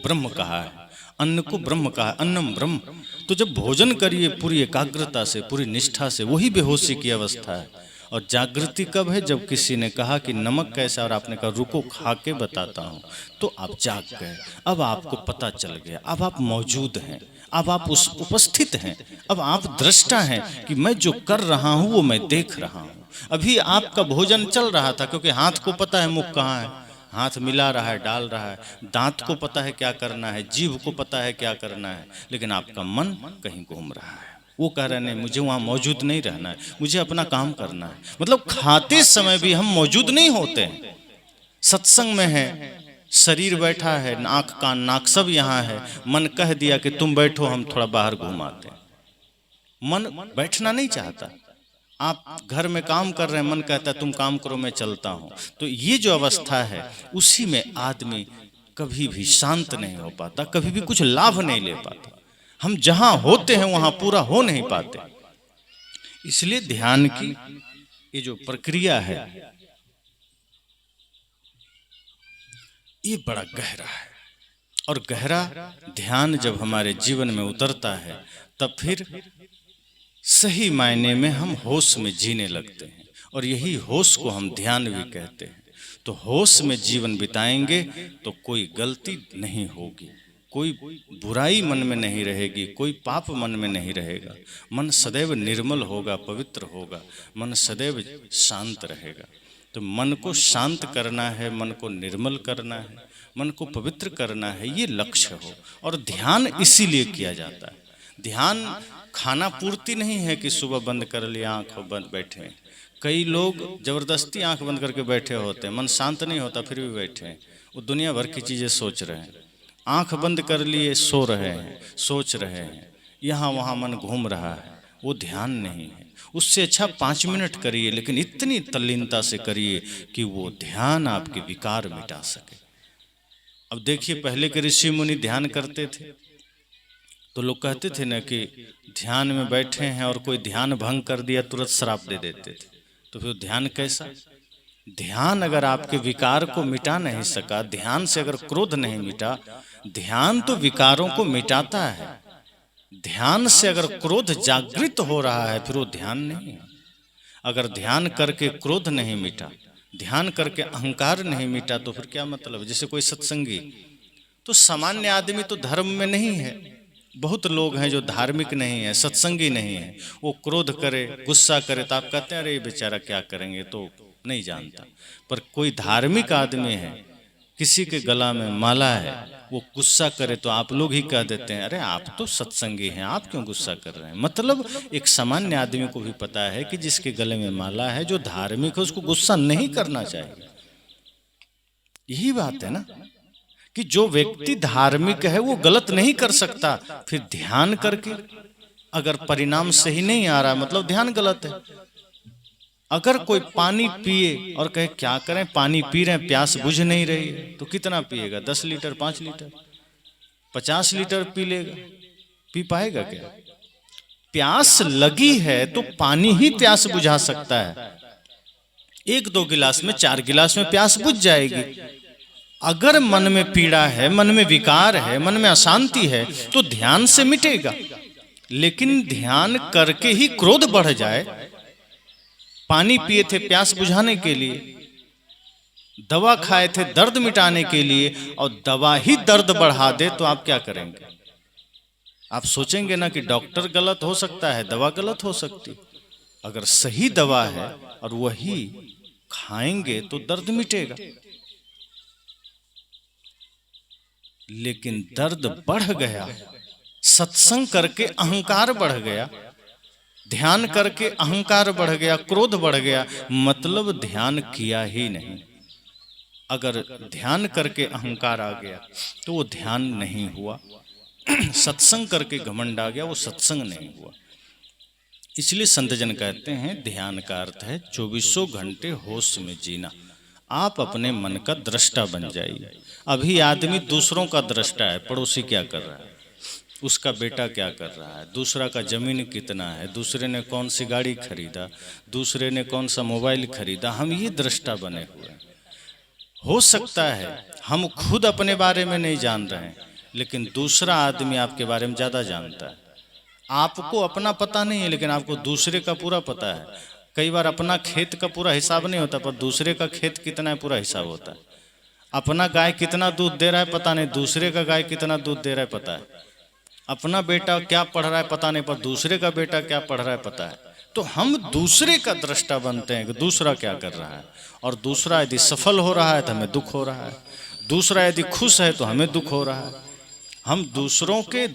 ब्रह्म कहा है, अन्न को ब्रह्म कहा है, अन्नम ब्रह्म। तो जब भोजन करिए पूरी एकाग्रता से, पूरी निष्ठा से, वही बेहोशी की अवस्था है। और जागृति कब है? जब किसी ने कहा कि नमक कैसा, और आपने कहा रुको खा के बताता हूँ, तो आप जाग गए। अब आपको पता चल गया, अब आप मौजूद हैं, अब आप उस उपस्थित हैं, अब आप दृष्टा हैं कि मैं जो कर रहा हूँ वो मैं देख रहा हूँ। अभी आपका भोजन चल रहा था, क्योंकि हाथ को पता है मुख कहाँ है, हाथ मिला रहा है, डाल रहा है, दांत को पता है क्या करना है, जीभ को पता है क्या करना है, लेकिन आपका मन कहीं घूम रहा है। वो कह रहे नहीं, मुझे वहाँ मौजूद नहीं रहना है, मुझे अपना काम करना है। मतलब खाते समय भी हम मौजूद नहीं होते हैं। सत्संग में है, शरीर बैठा है, आँख कान नाक सब यहाँ है, मन कह दिया कि तुम बैठो, हम थोड़ा बाहर घूम आते हैं। मन बैठना नहीं चाहता। आप घर में काम कर रहे हैं, मन कहता है तुम काम करो मैं चलता हूँ। तो ये जो अवस्था है, उसी में आदमी कभी भी शांत नहीं हो पाता, कभी भी कुछ लाभ नहीं ले पाता। हम जहाँ होते हैं वहाँ पूरा हो नहीं पाते। इसलिए ध्यान की ये जो प्रक्रिया है ये बड़ा गहरा है। और गहरा ध्यान जब हमारे जीवन में उतरता है, तब फिर सही मायने में हम होश में जीने लगते हैं। और यही होश को हम ध्यान भी कहते हैं। तो होश में जीवन बिताएंगे तो कोई गलती नहीं होगी, कोई बुराई मन में नहीं रहेगी, कोई पाप मन में नहीं रहेगा। मन सदैव निर्मल होगा, पवित्र होगा, मन सदैव शांत रहेगा। तो मन को शांत करना है, मन को निर्मल करना है, मन को पवित्र करना है, ये लक्ष्य हो। और ध्यान इसीलिए किया जाता है। ध्यान खाना पूर्ति नहीं है कि सुबह बंद कर लिया आँख बंद बैठे। कई लोग जबरदस्ती आँख बंद करके बैठे होते हैं, मन शांत नहीं होता फिर भी बैठे हैं, वो दुनिया भर की चीज़ें सोच रहे हैं। आँख बंद कर लिए सो रहे हैं, सोच रहे हैं, यहाँ वहाँ मन घूम रहा है, वो ध्यान नहीं है। उससे अच्छा 5 मिनट करिए, लेकिन इतनी तल्लीनता से करिए कि वो ध्यान आपके विकार मिटा सके। अब देखिए, पहले के ऋषि मुनि ध्यान करते थे तो लोग कहते थे ना कि ध्यान में बैठे हैं और कोई ध्यान भंग कर दिया तुरंत श्राप दे देते थे। तो फिर ध्यान कैसा? ध्यान अगर आपके विकार को मिटा नहीं सका, ध्यान से अगर क्रोध नहीं मिटा, ध्यान तो विकारों को मिटाता है। ध्यान से अगर क्रोध जागृत हो रहा है फिर वो ध्यान नहीं है। अगर ध्यान करके क्रोध नहीं मिटा, ध्यान करके अहंकार नहीं मिटा, तो फिर क्या मतलब? जैसे कोई सत्संगी, तो सामान्य आदमी तो धर्म में नहीं है, बहुत लोग हैं जो धार्मिक नहीं है, सत्संगी नहीं है, वो क्रोध करे, गुस्सा करे तो आप कहते हैं अरे बेचारा क्या करेंगे, तो नहीं जानता। पर कोई धार्मिक आदमी है, किसी के गला में माला है, वो गुस्सा करे तो आप लोग ही कह देते हैं अरे आप तो सत्संगी हैं, आप क्यों गुस्सा कर रहे हैं। मतलब एक सामान्य आदमी को भी पता है कि जिसके गले में माला है, जो धार्मिक है, उसको गुस्सा नहीं करना चाहिए। यही बात है ना कि जो व्यक्ति धार्मिक है वो गलत नहीं कर सकता। फिर ध्यान करके अगर परिणाम सही नहीं आ रहा, मतलब ध्यान गलत है। अगर कोई पानी पिए और कहे क्या करें, पानी पी रहे हैं, प्यास बुझ नहीं रही है, तो कितना पिएगा? 10 लीटर, 5 लीटर, 50 लीटर पी लेगा, पी पाएगा क्या? प्यास लगी है तो पानी ही प्यास बुझा सकता है। 1-2 गिलास में, 4 गिलास में प्यास बुझ जाएगी। अगर मन में पीड़ा है, मन में विकार है, मन में अशांति है, तो ध्यान से मिटेगा। लेकिन ध्यान करके ही क्रोध बढ़ जाए, पानी पिए थे प्यास बुझाने के लिए, दवा खाए थे दर्द मिटाने के लिए, और दवा ही दर्द बढ़ा दे, तो आप क्या करेंगे? आप सोचेंगे ना कि डॉक्टर गलत हो सकता है, दवा गलत हो सकती। अगर सही दवा है और वही खाएंगे तो दर्द मिटेगा। लेकिन दर्द बढ़ गया, सत्संग करके अहंकार बढ़ गया, ध्यान करके अहंकार बढ़ गया, क्रोध बढ़ गया, मतलब ध्यान किया ही नहीं। अगर ध्यान करके अहंकार आ गया तो वो ध्यान नहीं हुआ। सत्संग करके घमंड आ गया, वो सत्संग नहीं हुआ। इसलिए संत जन कहते हैं ध्यान का अर्थ है 24 घंटे होश में जीना। आप अपने मन का दृष्टा बन जाइए। अभी आदमी दूसरों का दृष्टा है, पड़ोसी क्या कर रहा है, उसका बेटा क्या कर रहा है, दूसरा का जमीन कितना है, दूसरे ने कौन सी गाड़ी खरीदा, दूसरे ने कौन सा मोबाइल खरीदा, हम ये दृष्टा बने हुए हैं। हो सकता है हम खुद अपने बारे में नहीं जान रहे हैं, लेकिन दूसरा आदमी आपके बारे में ज़्यादा जानता है। आपको अपना पता नहीं है, लेकिन आपको दूसरे का पूरा पता है। कई बार अपना खेत का पूरा हिसाब नहीं होता, पर दूसरे का खेत कितना है पूरा हिसाब होता है। अपना गाय कितना दूध दे रहा है पता नहीं, दूसरे का गाय कितना दूध दे रहा है पता है। अपना बेटा क्या पढ़ रहा है पता नहीं, पर दूसरे का बेटा क्या पढ़ रहा है पता है। तो हम दूसरे का दृष्टा बनते हैं कि दूसरा क्या कर रहा है, और दूसरा यदि सफल हो रहा है तो हमें दुख हो रहा है, दूसरा यदि खुश है तो हमें दुख हो रहा है। हम दूसरों के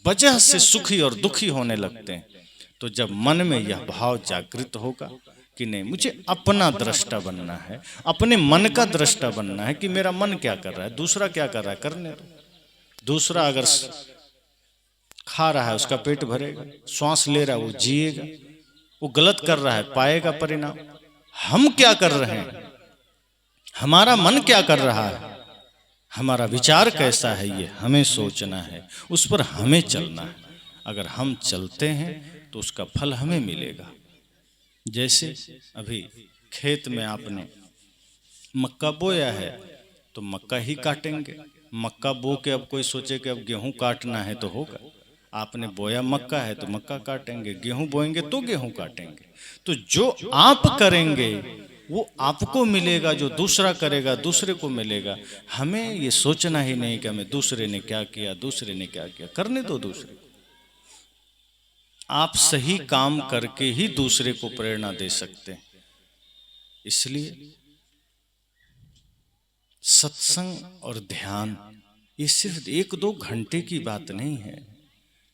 वजह से सुखी और दुखी होने लगते हैं। तो जब मन में यह भाव जागृत होगा कि नहीं, मुझे अपना दृष्टा बनना है, अपने मन का दृष्टा बनना है कि मेरा मन क्या कर रहा है, दूसरा क्या कर रहा है करने दो। दूसरा अगर खा रहा है उसका पेट भरेगा, श्वास ले रहा है वो जिएगा, वो गलत कर रहा है पाएगा परिणाम। हम क्या कर रहे हैं, हमारा मन क्या कर रहा है, हमारा विचार कैसा है, ये हमें सोचना है, उस पर हमें चलना है। अगर हम चलते हैं तो उसका फल हमें मिलेगा। जैसे अभी खेत में आपने मक्का बोया है तो मक्का ही काटेंगे। मक्का बो के अब कोई सोचे कि अब गेहूं काटना है तो होगा। आपने बोया मक्का है तो मक्का काटेंगे, गेहूं बोएंगे तो गेहूं काटेंगे। तो जो आप करेंगे वो आपको मिलेगा, जो दूसरा करेगा दूसरे को मिलेगा। हमें ये सोचना ही नहीं कि हमें दूसरे ने क्या किया, दूसरे ने क्या किया, करने दो दूसरे को। आप सही काम करके ही दूसरे को प्रेरणा दे सकते हैं। इसलिए सत्संग और ध्यान ये सिर्फ 1-2 घंटे की बात नहीं है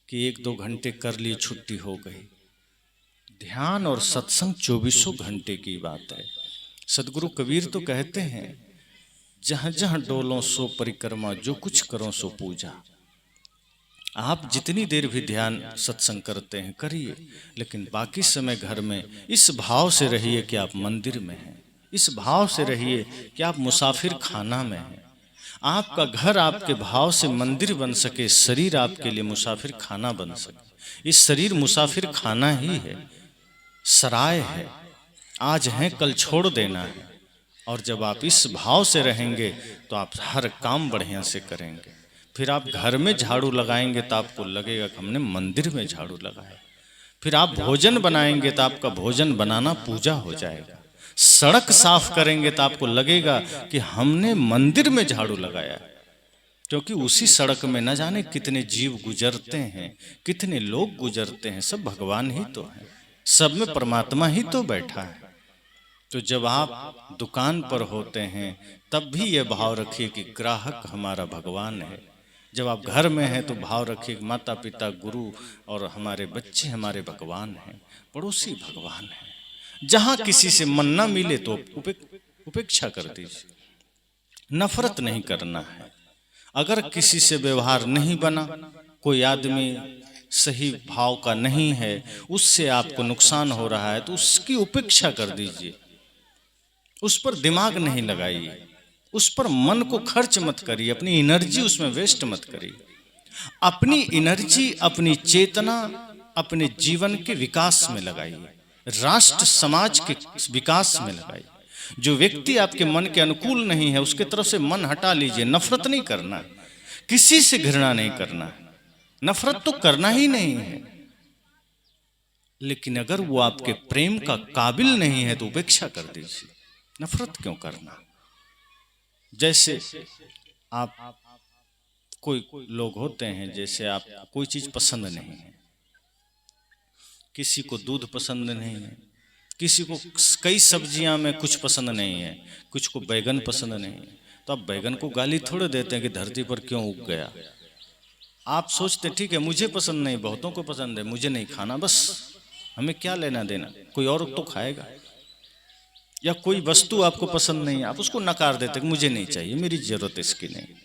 कि 1-2 घंटे कर लिए छुट्टी हो गई। ध्यान और सत्संग 24 घंटे की बात है। सदगुरु कबीर तो कहते हैं, जहां जहां डोलो सो परिक्रमा, जो कुछ करो सो पूजा। आप जितनी देर भी ध्यान सत्संग करते हैं करिए, लेकिन बाकी समय घर में इस भाव से रहिए कि आप मंदिर में हैं। इस भाव से रहिए कि आप मुसाफिर खाना में हैं। आपका घर आपके भाव से मंदिर बन सके, शरीर आपके लिए मुसाफिर खाना बन सके। इस शरीर मुसाफिर खाना ही है, सराय है, आज है कल छोड़ देना है। और जब आप इस भाव से रहेंगे तो आप हर काम बढ़िया से करेंगे। फिर आप घर में झाड़ू लगाएंगे तो आपको लगेगा कि हमने मंदिर में झाड़ू लगाया। फिर आप भोजन बनाएंगे तो आपका भोजन बनाना पूजा हो जाएगा। सड़क साफ करेंगे तो आपको लगेगा कि हमने मंदिर में झाड़ू लगाया, क्योंकि उसी सड़क में न जाने कितने जीव गुजरते हैं, कितने लोग गुजरते हैं। सब भगवान ही तो है, सब में परमात्मा ही तो बैठा है। तो जब आप दुकान पर होते हैं तब भी ये भाव रखिए कि ग्राहक हमारा भगवान है। जब आप घर में हैं तो भाव रखिए कि माता पिता गुरु और हमारे बच्चे हमारे भगवान हैं, पड़ोसी भगवान हैं। जहां किसी से मन ना मिले तो उपेक्षा कर दीजिए, नफरत नहीं करना है। अगर किसी से व्यवहार नहीं बना, कोई आदमी सही भाव का नहीं है, उससे आपको नुकसान हो रहा है, तो उसकी उपेक्षा कर दीजिए, उस पर दिमाग नहीं लगाइए, उस पर मन को खर्च मत करिए, अपनी एनर्जी उसमें वेस्ट मत करिए। अपनी एनर्जी, अपनी चेतना अपने जीवन के विकास में लगाइए, राष्ट्र समाज के विकास में लगाइए। जो व्यक्ति आपके मन के अनुकूल नहीं है उसके तरफ से मन हटा लीजिए। नफरत नहीं करना, किसी से घृणा नहीं करना, नफरत तो करना ही नहीं है। लेकिन अगर वो आपके प्रेम का काबिल नहीं है तो उपेक्षा कर दीजिए, नफरत क्यों करना। जैसे आप कोई लोग होते हैं, जैसे आप कोई चीज पसंद नहीं है, किसी को दूध पसंद नहीं है, किसी को कई सब्जियां में कुछ पसंद नहीं है, कुछ को बैगन पसंद नहीं है, तो आप बैगन को गाली थोड़े देते हैं कि धरती पर क्यों उग गया। आप सोचते ठीक है मुझे पसंद नहीं, बहुतों को पसंद है, मुझे नहीं खाना, बस हमें क्या लेना देना, कोई और तो खाएगा। या कोई वस्तु आपको पसंद नहीं है, आप उसको नकार देते कि मुझे नहीं चाहिए, मेरी जरूरत इसकी नहीं।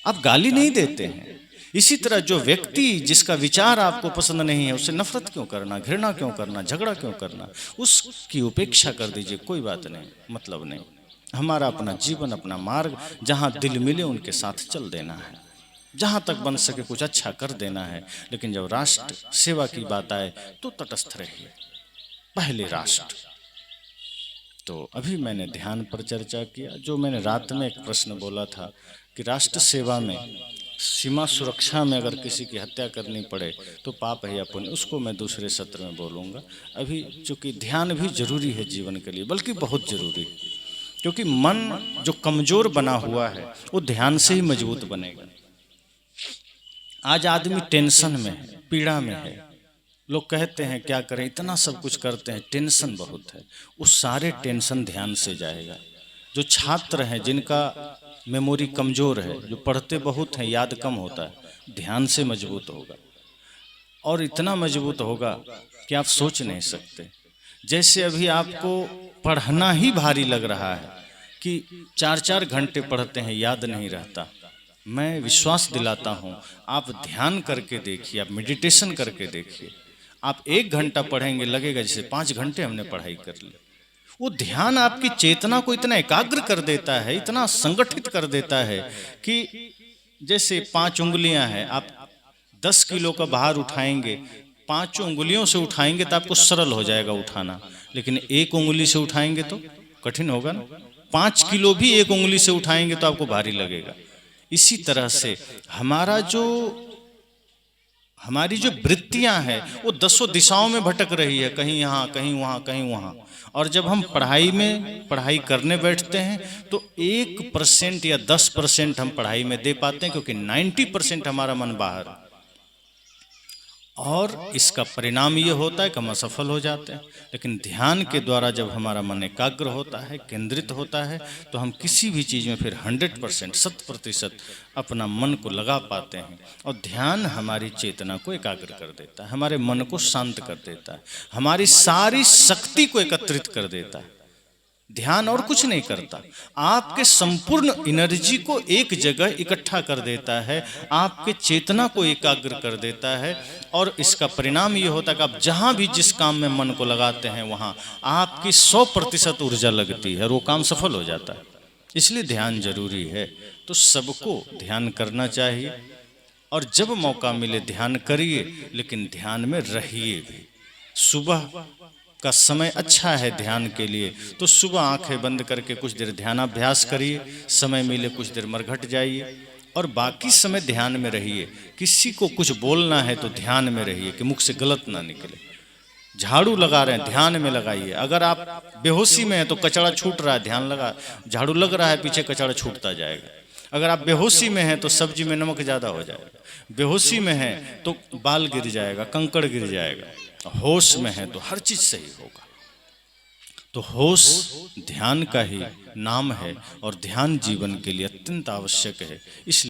आप गाली नहीं देते हैं, इसी तरह जो व्यक्ति जिसका विचार आपको पसंद नहीं है, उससे नफरत क्यों करना, घृणा क्यों करना, झगड़ा क्यों करना, उसकी उपेक्षा कर दीजिए, कोई बात नहीं, मतलब नहीं। हमारा अपना जीवन, अपना मार्ग, जहाँ दिल मिले उनके साथ चल देना है, जहाँ तक बन सके कुछ अच्छा कर देना है। लेकिन जब राष्ट्र सेवा की बात आए तो तटस्थ रहिए, पहले राष्ट्र। तो अभी मैंने ध्यान पर चर्चा किया, जो मैंने रात में एक प्रश्न बोला था कि राष्ट्र सेवा में, सीमा सुरक्षा में अगर किसी की हत्या करनी पड़े तो पाप है या पुण्य, उसको मैं दूसरे सत्र में बोलूँगा। अभी चूँकि ध्यान भी जरूरी है जीवन के लिए, बल्कि बहुत जरूरी, क्योंकि मन जो कमजोर बना हुआ है वो ध्यान से ही मजबूत बनेगा। आज आदमी टेंशन में है, पीड़ा में है, लोग कहते हैं क्या करें, इतना सब कुछ करते हैं, टेंशन बहुत है। उस सारे टेंशन ध्यान से जाएगा। जो छात्र हैं जिनका मेमोरी कमज़ोर है, जो पढ़ते बहुत हैं, याद कम होता है, ध्यान से मजबूत होगा। और इतना मजबूत होगा कि आप सोच नहीं सकते। जैसे अभी आपको पढ़ना ही भारी लग रहा है कि 4-4 घंटे पढ़ते हैं, याद नहीं रहता। मैं विश्वास दिलाता हूँ, आप ध्यान करके देखिए, आप मेडिटेशन करके देखिए, आप 1 घंटा पढ़ेंगे, लगेगा जैसे 5 घंटे हमने पढ़ाई कर ली। वो ध्यान आपकी चेतना को इतना एकाग्र कर देता है, इतना संगठित कर देता है कि जैसे 5 उंगलियां हैं, आप 10 किलो का भार उठाएंगे, 5 उंगलियों से उठाएंगे तो आपको सरल हो जाएगा उठाना, लेकिन 1 उंगली से उठाएंगे तो कठिन होगा ना। 5 किलो भी 1 उंगली से उठाएंगे तो आपको भारी लगेगा। इसी तरह से हमारी जो वृत्तियां हैं वो 10 दिशाओं में भटक रही है, कहीं यहाँ, कहीं वहाँ, कहीं वहाँ। और जब हम पढ़ाई करने बैठते हैं तो 1% या 10% हम पढ़ाई में दे पाते हैं, क्योंकि 90% हमारा मन बाहर। और इसका परिणाम ये होता है कि हम असफल हो जाते हैं। लेकिन ध्यान के द्वारा जब हमारा मन एकाग्र होता है, केंद्रित होता है, तो हम किसी भी चीज़ में फिर 100%, 100% अपना मन को लगा पाते हैं। और ध्यान हमारी चेतना को एकाग्र कर देता है, हमारे मन को शांत कर देता है, हमारी सारी शक्ति को एकत्रित कर देता है। ध्यान और कुछ नहीं करता, आपके संपूर्ण एनर्जी को एक जगह इकट्ठा कर देता है, आपके चेतना को एकाग्र कर देता है। और इसका परिणाम ये होता है कि आप जहां भी जिस काम में मन को लगाते हैं वहां आपकी 100% ऊर्जा लगती है और वो काम सफल हो जाता है। इसलिए ध्यान जरूरी है। तो सबको ध्यान करना चाहिए, और जब मौका मिले ध्यान करिए, लेकिन ध्यान में रहिए भी। सुबह का समय अच्छा है ध्यान के लिए, तो सुबह आंखें बंद करके कुछ देर ध्यानाभ्यास करिए, समय मिले कुछ देर मरघट जाइए, और बाकी समय ध्यान में रहिए। किसी को कुछ बोलना है तो ध्यान में रहिए कि मुख से गलत ना निकले। झाड़ू लगा रहे हैं, ध्यान में लगाइए। अगर आप बेहोशी में हैं तो कचरा छूट रहा है, ध्यान लगा, झाड़ू लग रहा है, पीछे कचरा छूटता जाएगा। अगर आप बेहोशी में हैं तो सब्जी में नमक ज़्यादा हो जाएगा, बेहोशी में हैं तो बाल गिर जाएगा, कंकड़ गिर जाएगा, होश में है तो हर चीज सही होगा। तो होश ध्यान का ही नाम है, और ध्यान जीवन के लिए अत्यंत आवश्यक है। इसलिए